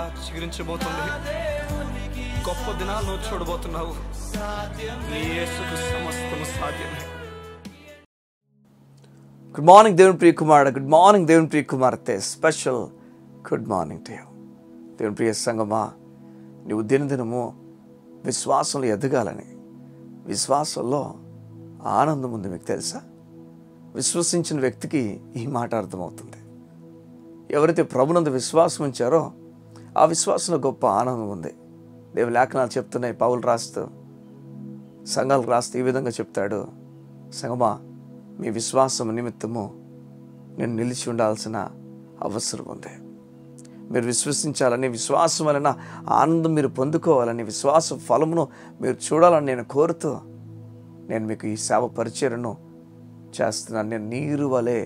మరలా చిగురించబోతుంది. గొప్ప దినాలను చూడబోతున్నావు. నీ యేసుకు సమస్తము సాధ్యమే. గుడ్ మార్నింగ్ దేవుని ప్రియ కుమారుడు, గుడ్ మార్నింగ్ దేవుని ప్రియ కుమార్తె. Special good morning to you. దేవుని ప్రియ సంగమా, నువ్వు దినదినము విశ్వాసంలో ఎదగాలని, విశ్వాసంలో ఆనందం ఉంది. మీకు తెలుసా? విశ్వసించిన వ్యక్తికి ఈ మాట అర్థమవుతుంది. ఎవరైతే ప్రభునందు విశ్వాసం ఉంచారో ఆ విశ్వాసంలో గొప్ప ఆనందం ఉంది. దేవుని లేఖనాలు చెప్తున్నాయి. పౌలు రాస్తూ సంఘాలకు రాస్తూ ఈ విధంగా చెప్తాడు, సంగమా, మీ విశ్వాసం నిమిత్తము నేను నిలిచి ఉండాల్సిన అవసరం ఉంది. మీరు విశ్వసించాలని, విశ్వాసం వలన ఆనందం మీరు పొందుకోవాలని, విశ్వాస ఫలమును మీరు చూడాలని నేను కోరుతూ నేను మీకు ఈ సేవ పరిచర్యను చేస్తున్నాను. నేను నీరు వలె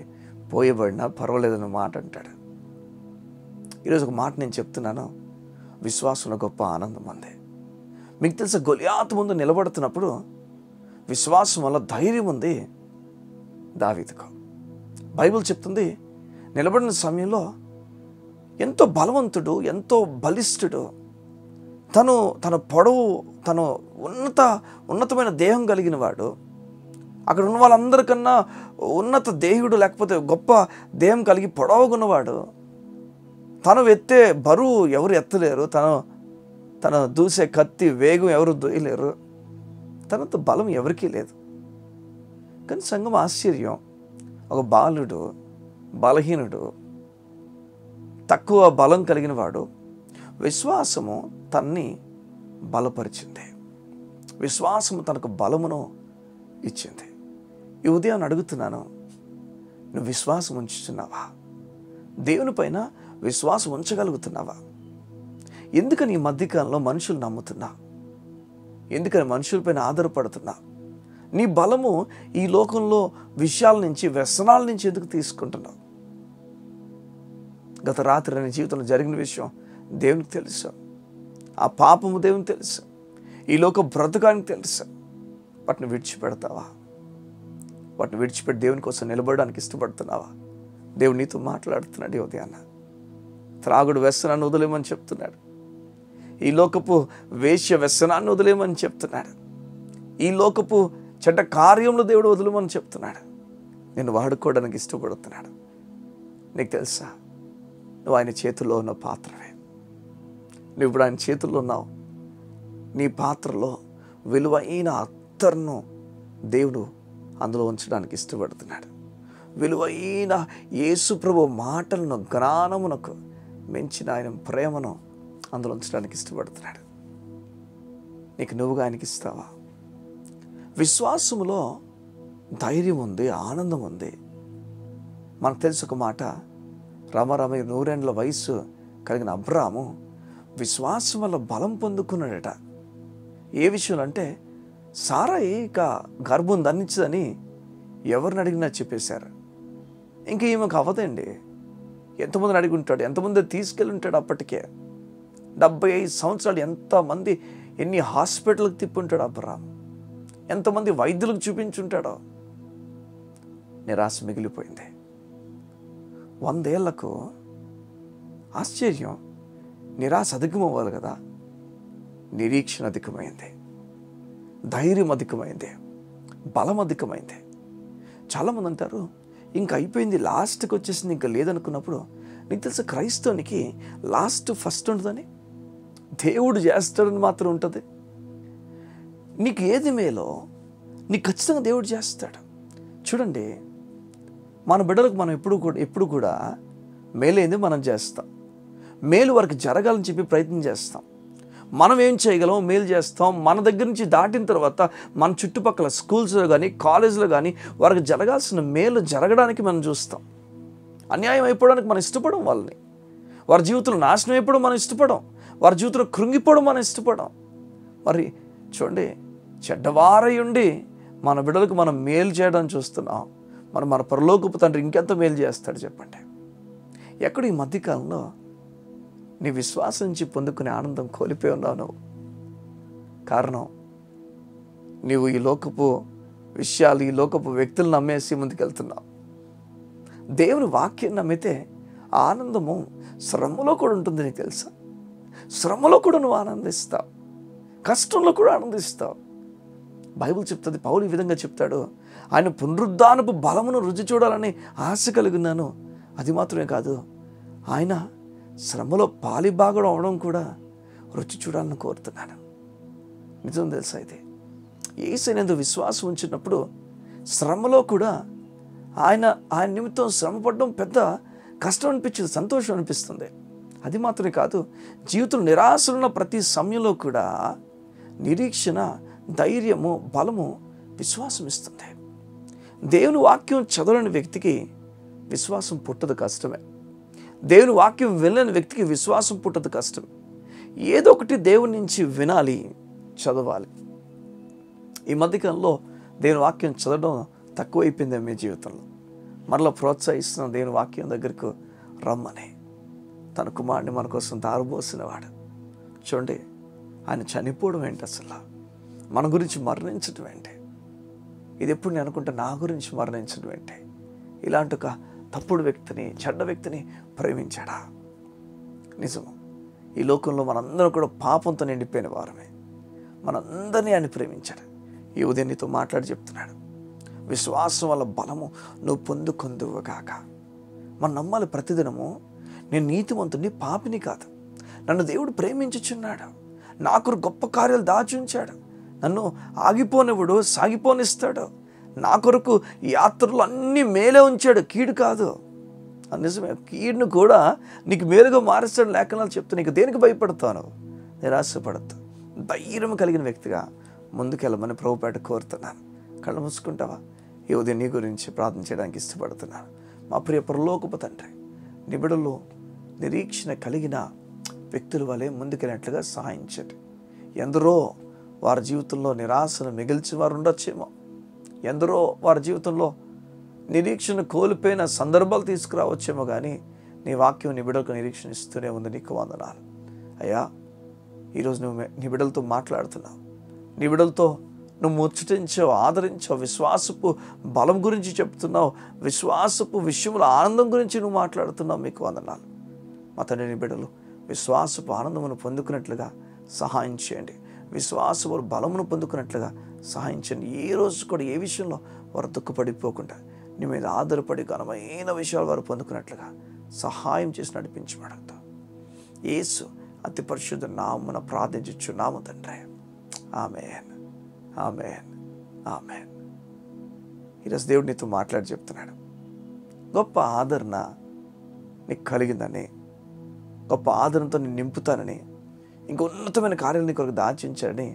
పోయబడినా పర్వాలేదన్న మాట అంటాడు. ఈరోజు ఒక మాట నేను చెప్తున్నాను. విశ్వాసంలో గొప్ప ఆనందం ఉంది. మీకు తెలుసా, గొలియాతు ముందు నిలబడుతున్నప్పుడు విశ్వాసం వల్ల ధైర్యం ఉంది దావీదుకు. బైబిల్ చెప్తుంది, నిలబడిన సమయంలో ఎంతో బలవంతుడు, ఎంతో బలిష్ఠుడు, తన పొడవు, తను ఉన్నతమైన దేహం కలిగిన వాడు, అక్కడ ఉన్న వాళ్ళందరికన్నా ఉన్నత దేహుడు, లేకపోతే గొప్ప దేహం కలిగి పొడవుగున్నవాడు, తను ఎత్తే బరువు ఎవరు ఎత్తలేరు, తను దూసే కత్తి వేగం ఎవరు దూయలేరు, తనంత బలం ఎవరికీ లేదు. కానీ సంఘం ఆశ్చర్యం, ఒక బాలుడు, బలహీనుడు, తక్కువ బలం కలిగిన వాడు, విశ్వాసము తన్ని బలపరిచింది. విశ్వాసము తనకు బలమును ఇచ్చింది. ఈ ఉదయాన్ని అడుగుతున్నాను, నువ్వు విశ్వాసం ఉంచుతున్నావా? దేవుని పైన విశ్వాసం ఉంచగలుగుతున్నావా? ఎందుకని ఈ మధ్యకాలంలో మనుషులు నమ్ముతున్నా? ఎందుకని మనుషులపైన ఆధారపడుతున్నా? నీ బలము ఈ లోకంలో విషయాల నుంచి, వ్యసనాల నుంచి ఎందుకు తీసుకుంటున్నావు? గత రాత్రి నీ జీవితంలో జరిగిన విషయం దేవునికి తెలుసు. ఆ పాపము దేవునికి తెలుసు. ఈ లోక బ్రతకానికి తెలుసు. వాటిని విడిచిపెడతావా? వాటిని విడిచిపెట్టి దేవుని కోసం నిలబడడానికి ఇష్టపడుతున్నావా? దేవుడు నీతో మాట్లాడుతున్నాడు ఈ ఉదయాన్న. త్రాగుడు వ్యసనాన్ని వదిలేమని చెప్తున్నాడు. ఈ లోకపు వేశ్య వ్యసనాన్ని వదిలేమని చెప్తున్నాడు. ఈ లోకపు చెడ్డ కార్యంలో దేవుడు వదిలేమని చెప్తున్నాడు. నేను వాడుకోవడానికి ఇష్టపడుతున్నాడు. నీకు తెలుసా, నువ్వు ఆయన చేతుల్లో ఉన్న పాత్రవే. నువ్వు ఇప్పుడు ఆయన చేతుల్లో ఉన్నావు. నీ పాత్రలో విలువైన అత్తరును దేవుడు అందులో ఉంచడానికి ఇష్టపడుతున్నాడు. విలువైన యేసు ప్రభు మాటలను, జ్ఞానమునకు మించిన ఆయన ప్రేమను అందులో ఉంచడానికి ఇష్టపడుతున్నాడు. నీకు నువ్వుగా ఆయనకి ఇస్తావా? విశ్వాసములో ధైర్యం ఉంది, ఆనందం ఉంది. మనకు తెలుసు ఒక మాట, రామారామ 100 ఏళ్ల వయసు కలిగిన అబ్రాము విశ్వాసం వల్ల బలం పొందుకున్నాడట. ఏ విషయంలో అంటే, సారాయి ఇక గర్భం ధరించదని ఎవరిని అడిగినా చెప్పేశారు. ఇంక ఈమెకు అవ్వదండి. ఎంతమందిని అడిగి ఉంటాడు, ఎంతమంది తీసుకెళ్ళి ఉంటాడు. అప్పటికే 75 సంవత్సరాలు, ఎంతమంది, ఎన్ని హాస్పిటల్కి తిప్పుంటాడు అబ్రామ్, ఎంతమంది వైద్యులకు చూపించుంటాడో. నిరాశ మిగిలిపోయింది. 100 ఏళ్లకు ఆశ్చర్యం, నిరాశ అధికమవ్వాలి కదా, నిరీక్షణ అధికమైంది, ధైర్యం అధికమైంది, బలం అధికమైంది. చాలామంది అంటారు, ఇంక అయిపోయింది, లాస్ట్కి వచ్చేసింది, ఇంకా లేదనుకున్నప్పుడు, నీకు తెలుసు క్రైస్తవునికి లాస్ట్ ఫస్ట్ ఉంటుందని, దేవుడు చేస్తాడని మాత్రం ఉంటుంది. నీకు ఏది మేలో నీకు ఖచ్చితంగా దేవుడు చేస్తాడు. చూడండి, మన బిడ్డలకు మనం ఎప్పుడు కూడా మేలేంది మనం చేస్తాం. మేలు వారికి జరగాలని చెప్పి ప్రయత్నం చేస్తాం. మనం ఏం చేయగలం, మేలు చేస్తాం. మన దగ్గర నుంచి దాటిన తర్వాత మన చుట్టుపక్కల స్కూల్స్లో కానీ, కాలేజీలో కానీ వారికి జరగాల్సిన మేలు జరగడానికి మనం చూస్తాం. అన్యాయం అయిపోవడానికి మనం ఇష్టపడం. వాళ్ళని, వారి జీవితంలో నాశనం అయిపోవడం మనం ఇష్టపడం. వారి జీవితంలో కృంగిపోవడం మనం ఇష్టపడం. మరి చూడండి, చెడ్డవారై ఉండి మన బిడ్డలకు మనం మేలు చేయడానికి చూస్తున్నాం. మన పరలోకపు తండ్రి ఇంకెంత మేలు చేస్తాడు చెప్పండి. ఎక్కడ ఈ మధ్యకాలంలో నీ విశ్వాసం నుంచి పొందుకునే ఆనందం కోల్పోయి ఉన్నావు నువ్వు. కారణం, నీవు ఈ లోకపు విషయాలు, ఈ లోకపు వ్యక్తులను నమ్మేసి ముందుకెళ్తున్నావు. దేవుని వాక్యం నమ్మితే ఆనందము శ్రమలో కూడా ఉంటుంది. నీకు తెలుసా? శ్రమలో కూడా నువ్వు ఆనందిస్తావు, కష్టంలో కూడా ఆనందిస్తావు. బైబిల్ చెప్తుంది, పౌలు ఈ విధంగా చెప్తాడు, ఆయన పునరుద్ధానపు బలమును రుచి చూడాలని ఆశ కలిగినాను. అది మాత్రమే కాదు, ఆయన శ్రమలో పాలిభాగం అవడం కూడా రుచి చూడాలని కోరుతున్నాను. నిజం తెలుసా ఇది? యేసయ్యందు విశ్వాసం ఉంచినప్పుడు శ్రమలో కూడా ఆయన నిమిత్తం శ్రమ పడడం పెద్ద కష్టం అనిపించింది, సంతోషం అనిపిస్తుంది. అది మాత్రమే కాదు, జీవితం నిరాశలున్న ప్రతి సమయంలో కూడా నిరీక్షణ, ధైర్యము, బలము, విశ్వాసం ఇస్తుంది. దేవుని వాక్యం చదవలేని వ్యక్తికి విశ్వాసం పుట్టదు, కష్టమే. దేవుని వాక్యం వినలేని వ్యక్తికి విశ్వాసం పుట్టదు, కష్టమే. ఏదో ఒకటి దేవుని నుంచి వినాలి, చదవాలి. ఈ మధ్యకాలంలో దేవుని వాక్యం చదవడం తక్కువైపోయింది మీ జీవితంలో. మరలా ప్రోత్సహిస్తున్న దేవుని వాక్యం దగ్గరకు రమ్మని. తన కుమారుని మన కోసం దారబోసినవాడు. చూడండి, ఆయన చనిపోవడం ఏంటి, అసలు మన గురించి మరణించడం ఏంటి? ఇది ఎప్పుడు నేను అనుకుంటా, నా గురించి మరణించడం ఏంటి? ఇలాంటి ఒక తప్పుడు వ్యక్తిని, చెడ్డ వ్యక్తిని ప్రేమించాడా? నిజము, ఈ లోకంలో మనందరం కూడా పాపంతో నిండిపోయిన వారమే. మనందరినీ ఆయన ప్రేమించాడు. ఈ ఉదయం నీతో మాట్లాడి చెప్తున్నాడు, విశ్వాసం వల్ల బలము నువ్వు పొందుకొందువుగాక. మనం నమ్మాలి ప్రతిదినము, నేను నీతిమంతుని, పాపిని కాదు. నన్ను దేవుడు ప్రేమించుచున్నాడు, నా కొరకు గొప్ప కార్యాలు దాచుంచాడు, నన్ను ఆగిపోనివ్వడు, సాగిపోనిస్తాడు. నా కొరకు ఈ యాత్రలు అన్నీ మేలే ఉంచాడు, కీడు కాదు. నిజమే, కీడును కూడా నీకు మేలుగా మారుస్తాడు. లేఖనాలు చెప్తే నీకు దేనికి భయపడతాను? నిరాశపడద్దు, ధైర్యం కలిగిన వ్యక్తిగా ముందుకెళ్ళమని ప్రభుపేట కోరుతున్నాను. కళ్ళు మూసుకుంటావా? ఈ ఉదయం నీ గురించి ప్రార్థన చేయడానికి ఇష్టపడుతున్నాను. మా ప్రియ పరలోకపు తండ్రి, నిబిడలో నిరీక్షణ కలిగిన వ్యక్తుల వలె ముందుకెళ్ళినట్లుగా సహాయించండి. ఎందరో వారి జీవితంలో నిరాశను మిగిల్చి వారు ఉండొచ్చేమో, ఎందరో వారి జీవితంలో నిరీక్షణ కోల్పోయిన సందర్భాలు తీసుకురావచ్చేమో, కానీ నీ వాక్యం నీ బిడ్డలకు నిరీక్షణ ఇస్తూనే ఉంది. నీకు వందనాలు అయ్యా. ఈరోజు నువ్వు నీ బిడ్డలతో మాట్లాడుతున్నావు, నీ బిడ్డలతో నువ్వు ముచ్చటించావు, ఆదరించావు, విశ్వాసపు బలం గురించి చెప్తున్నావు, విశ్వాసపు విషయంలో ఆనందం గురించి నువ్వు మాట్లాడుతున్నావు. మీకు వందనాలు. మా తండ్రి, నీ బిడ్డలు విశ్వాసపు ఆనందమును పొందుకున్నట్లుగా సహాయం చేయండి, విశ్వాసపు బలమును పొందుకున్నట్లుగా సహాయం చేయండి. ఏ రోజు కూడా ఏ విషయంలో వారు దుఃఖపడిపోకుండా నీ మీద ఆధారపడి ఘనమైన విషయాలు వారు పొందుకున్నట్లుగా సహాయం చేసి నడిపించబడతాం. యేసు అతి పరిశుద్ధ నామమున ప్రార్థించుచున్నాము తండ్రి. ఆమేన్, ఆమేన్, ఆమేన్. ఈరోజు దేవుడు నీతో మాట్లాడి చెప్తున్నాడు, గొప్ప ఆదరణ నీకు కలిగిందని, గొప్ప ఆదరణతో నేను నింపుతానని, ఇంక ఉన్నతమైన కార్యాలు నీ కొరకు దాచించాడని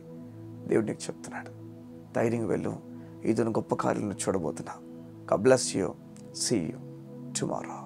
దేవుడు నీకు చెప్తున్నాడు. ధైర్యంగా వెళ్ళు, ఈదును గొప్ప కార్యాలను చూడబోతున్నా. God bless you. See you tomorrow.